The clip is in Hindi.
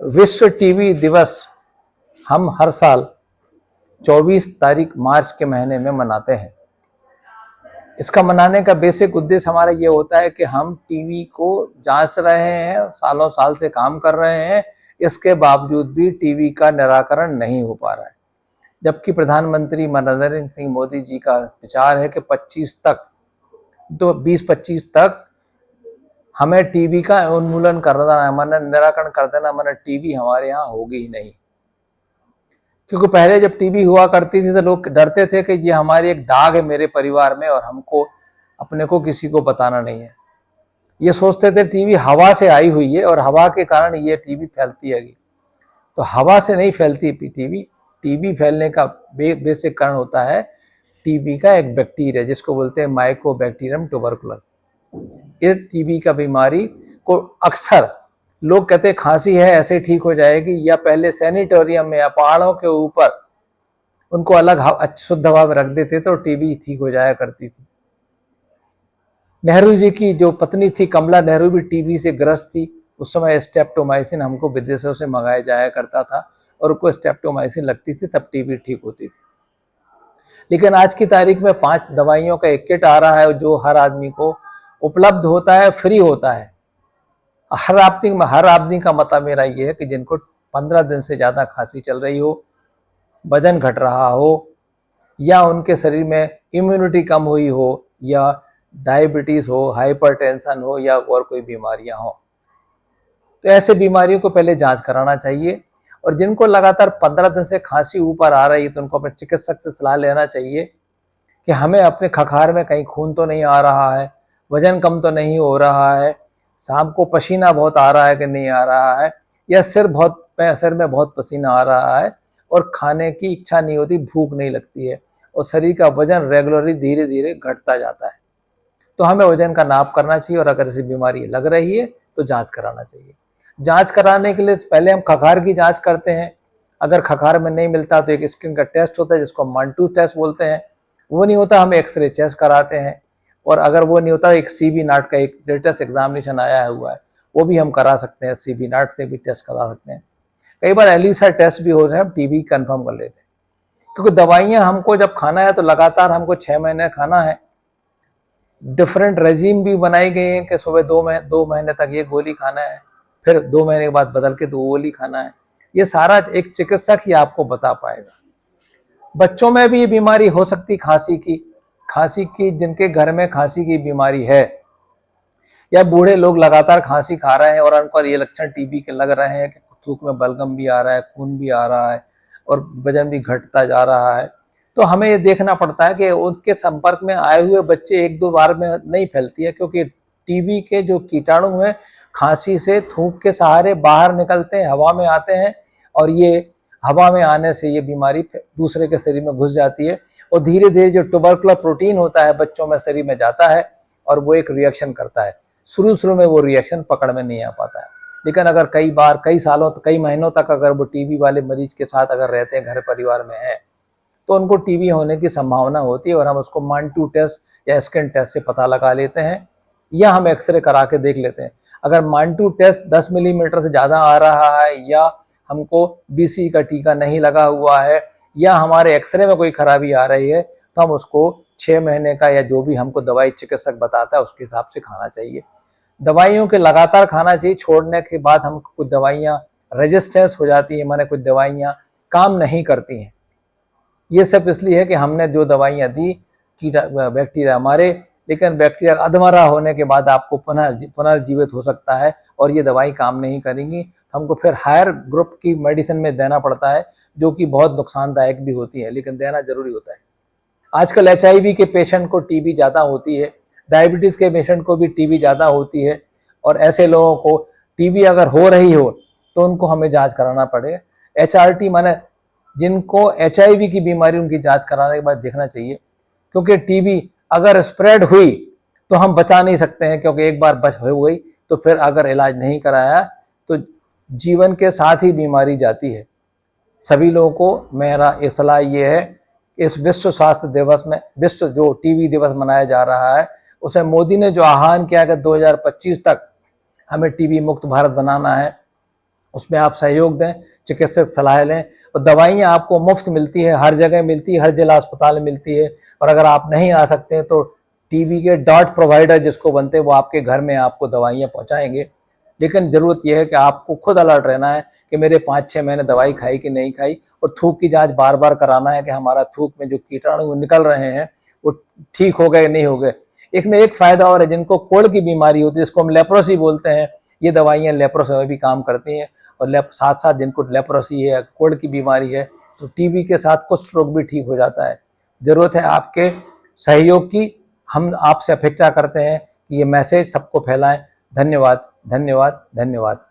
विश्व टीबी दिवस हम हर साल 24 तारीख मार्च के महीने में मनाते हैं। इसका मनाने का बेसिक उद्देश्य हमारा ये होता है कि हम टीबी को जांच रहे हैं, सालों साल से काम कर रहे हैं, इसके बावजूद भी टीबी का निराकरण नहीं हो पा रहा है। जबकि प्रधानमंत्री नरेंद्र सिंह मोदी जी का विचार है कि 2025 तक हमें टीबी का उन्मूलन कर देना, माना निराकरण कर देना, माना टीबी हमारे यहाँ होगी ही नहीं। क्योंकि पहले जब टीबी हुआ करती थी तो लोग डरते थे कि ये हमारी एक दाग है मेरे परिवार में और हमको अपने को किसी को बताना नहीं है। ये सोचते थे टीबी हवा से आई हुई है और हवा के कारण ये टीबी फैलती है। तो हवा से नहीं फैलती टीबी। टीबी फैलने का बेसिक कारण होता है टीबी का एक बैक्टीरिया जिसको बोलते हैं माइकोबैक्टीरियम ट्यूबरकुलर। इस टीबी का बीमारी को अक्सर लोग कहते हैं खांसी है ऐसे ठीक हो जाएगी, या पहले सैनिटोरियम में या पहाड़ों के ऊपर उनको अलग शुद्ध हवा में रख देते तो टीबी ठीक हो जाया करती थी। नेहरू जी की जो पत्नी थी कमला नेहरू भी टीबी से ग्रस्त थी। उस समय स्ट्रेप्टोमाइसिन हमको विदेशों से मंगाया जाया करता था और उनको स्ट्रेप्टोमाइसिन लगती थी तब टीबी ठीक होती थी। लेकिन आज की तारीख में 5 दवाइयों का एक किट आ रहा है जो हर आदमी को उपलब्ध होता है, फ्री होता है। हर आदमी का मतलब मेरा ये है कि जिनको 15 दिन से ज़्यादा खांसी चल रही हो, वजन घट रहा हो, या उनके शरीर में इम्यूनिटी कम हुई हो, या डायबिटीज़ हो, हाइपरटेंशन हो, या और कोई बीमारियां हो, तो ऐसे बीमारियों को पहले जांच कराना चाहिए। और जिनको लगातार 15 दिन से खांसी ऊपर आ रही है तो उनको अपने चिकित्सक से सलाह लेना चाहिए कि हमें अपने खखार में कहीं खून तो नहीं आ रहा है, वजन कम तो नहीं हो रहा है, शाम को पसीना बहुत आ रहा है कि नहीं आ रहा है, या सिर में बहुत पसीना आ रहा है और खाने की इच्छा नहीं होती, भूख नहीं लगती है और शरीर का वजन रेगुलरली धीरे धीरे घटता जाता है। तो हमें वजन का नाप करना चाहिए और अगर ऐसी बीमारी लग रही है तो जांच कराना चाहिए। जांच कराने के लिए पहले हम खखार की जांच करते हैं। अगर खखार में नहीं मिलता तो एक स्किन का टेस्ट होता है जिसको मंटू टेस्ट बोलते हैं। वो नहीं होता हम एक्सरे चेस्ट कराते हैं, और अगर वो नहीं होता एक सीबी नाट का एक लेटेस्ट एग्जामिनेशन आया हुआ है वो भी हम करा सकते हैं, सीबी नाट से भी टेस्ट करा सकते हैं। कई बार एलिसा टेस्ट भी हो रहे हैं, हम टीबी कंफर्म कर लेते हैं। क्योंकि दवाइयां हमको जब खाना है तो लगातार हमको 6 महीने खाना है। डिफरेंट रेजिम भी बनाई गई है कि सुबह 2 महीने तक ये गोली खाना है, फिर 2 महीने के बाद बदल के 2 गोली खाना है। ये सारा एक चिकित्सक ही आपको बता पाएगा। बच्चों में भी ये बीमारी हो सकती खांसी की जिनके घर में खांसी की बीमारी है, या बूढ़े लोग लगातार खांसी खा रहे हैं और उन पर ये लक्षण टीबी के लग रहे हैं कि थूक में बलगम भी आ रहा है, खून भी आ रहा है और वजन भी घटता जा रहा है, तो हमें ये देखना पड़ता है कि उनके संपर्क में आए हुए बच्चे 1-2 बार में नहीं फैलती है। क्योंकि टीबी के जो कीटाणु हैं खांसी से थूक के सहारे बाहर निकलते हैं, हवा में आते हैं, और ये हवा में आने से ये बीमारी दूसरे के शरीर में घुस जाती है और धीरे धीरे जो ट्यूबरकुलर प्रोटीन होता है बच्चों में शरीर में जाता है और वो एक रिएक्शन करता है। शुरू में वो रिएक्शन पकड़ में नहीं आ पाता है, लेकिन अगर कई सालों कई महीनों तक अगर वो टीबी वाले मरीज के साथ अगर रहते हैं, घर परिवार में है, तो उनको टीबी होने की संभावना होती है और हम उसको मंटू टेस्ट या स्किन टेस्ट से पता लगा लेते हैं, या हम एक्सरे करा के देख लेते हैं। अगर मंटू टेस्ट 10 मिलीमीटर से ज़्यादा आ रहा है, या हमको बीसी का टीका नहीं लगा हुआ है, या हमारे एक्सरे में कोई खराबी आ रही है, तो हम उसको 6 महीने का या जो भी हमको दवाई चिकित्सक बताता है उसके हिसाब से खाना चाहिए। दवाइयों के लगातार खाना चाहिए। छोड़ने के बाद हमको कुछ दवाइयाँ रेजिस्टेंस हो जाती है, माने कुछ दवाइयाँ काम नहीं करती हैं। ये सब इसलिए है कि हमने जो दवाइयाँ दी बैक्टीरिया मारे, लेकिन बैक्टीरिया अधमरा होने के बाद आपको पुनर्जीवित हो सकता है और ये दवाई काम नहीं करेंगी। हमको फिर हायर ग्रुप की मेडिसिन में देना पड़ता है जो कि बहुत नुकसानदायक भी होती है, लेकिन देना जरूरी होता है। आजकल HIV के पेशेंट को टीबी ज़्यादा होती है, डायबिटीज़ के पेशेंट को भी टीबी ज़्यादा होती है, और ऐसे लोगों को टीबी अगर हो रही हो तो उनको हमें जांच कराना पड़े। HRT माने जिनको HIV की बीमारी उनकी जांच कराने के बाद देखना चाहिए, क्योंकि टीबी अगर स्प्रेड हुई तो हम बचा नहीं सकते हैं, क्योंकि एक बार हो गई तो फिर अगर इलाज नहीं कराया तो जीवन के साथ ही बीमारी जाती है। सभी लोगों को मेरा सलाह ये है, इस विश्व स्वास्थ्य दिवस में, विश्व जो टीबी दिवस मनाया जा रहा है, उसे मोदी ने जो आह्वान किया कि 2025 तक हमें टीबी मुक्त भारत बनाना है, उसमें आप सहयोग दें, चिकित्सक सलाह लें। और दवाइयाँ आपको मुफ्त मिलती है, हर जगह मिलती है, हर जिला अस्पताल में मिलती है। और अगर आप नहीं आ सकते हैं तो टीबी के डॉट प्रोवाइडर जिसको बनते हैं वो आपके घर में आपको दवाइयाँ पहुँचाएंगे। लेकिन ज़रूरत यह है कि आपको खुद अलर्ट रहना है कि मेरे 5-6 महीने दवाई खाई कि नहीं खाई, और थूक की जांच बार बार कराना है कि हमारा थूक में जो कीटाणु निकल रहे हैं वो ठीक हो गए नहीं हो गए। एक में एक फ़ायदा और है, जिनको कोढ़ की बीमारी होती है, जिसको हम लेप्रोसी बोलते हैं, ये दवाइयाँ लेप्रोसी में भी काम करती हैं। और साथ साथ जिनको लेप्रोसी है, कोढ़ की बीमारी है, तो टीबी के साथ कुष्ठ रोग भी ठीक हो जाता है। ज़रूरत है आपके सहयोग की। हम आपसे अपेक्षा करते हैं कि ये मैसेज सबको फैलाएं। धन्यवाद, धन्यवाद, धन्यवाद।